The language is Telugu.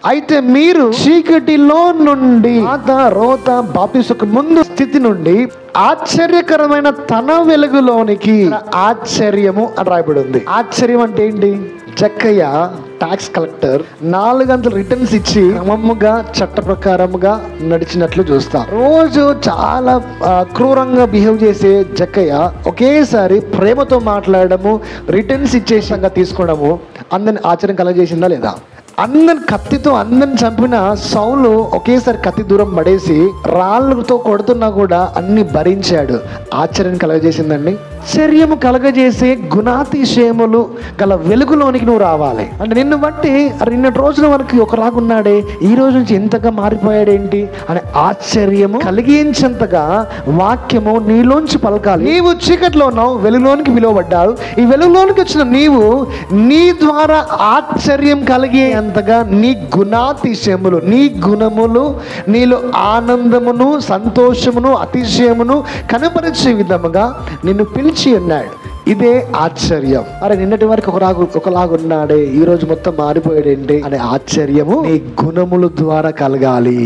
అయితే మీరు చీకటిలో నుండి రోత బాప్తిస్మకు ముందు స్థితి నుండి ఆశ్చర్యకరమైన తన వెలుగులోనికి, ఆశ్చర్యము అని రాయబడి ఉంది. ఆశ్చర్యం అంటే ఏంటి? జక్కయ్య టాక్స్ కలెక్టర్ 4 గంటలు రిటర్న్స్ ఇచ్చి క్రమముగా చట్ట ప్రకారముగా నడిచినట్లు చూస్తాం. రోజు చాలా క్రూరంగా బిహేవ్ చేసే జక్కయ్య ఒకేసారి ప్రేమతో మాట్లాడము, రిటర్న్స్ ఇచ్చేసంగా తీసుకోవడము అందరిని ఆశ్చర్యం కలగజేసిందా లేదా? కత్తితో అందరిని చంపిన సౌలు ఒకేసారి కత్తి దూరం పడేసి రాళ్ళతో కొడుతున్నా కూడా అన్ని భరించాడు. ఆశ్చర్యం కలగజేసిందండి. ఆశ్చర్యము కలగజేసే గుణాతిశయములు గల వెలుగులోనికి నువ్వు రావాలి. అంటే నిన్ను బట్టి నిన్నటి రోజుల వరకు ఒకలాగున్నాడే, ఈ రోజు నుంచి ఎంతగా మారిపోయాడేంటి అనే ఆశ్చర్యము కలిగించేంతగా వాక్యము నీలోంచి పలకాలి. నీవు చీకట్లో ఉన్నావు, వెలుగులోనికి పిలువబడ్డావు. ఈ వెలుగులోనికి వచ్చిన నీవు నీ ద్వారా ఆశ్చర్యం కలిగే అంతగా నీ గుణాతిశయములు, నీ గుణములు నీలో ఆనందమును, సంతోషమును, అతిశయమును కనపరిచే విధముగా నిన్ను పిలిచి ఉన్నాడు. ఇదే ఆశ్చర్యం. అరే నిన్నటి వరకు ఒకలాగున్నాడే, ఈ రోజు మొత్తం మారిపోయాడేంటి అనే ఆశ్చర్యము నీ గుణముల ద్వారా కలగాలి.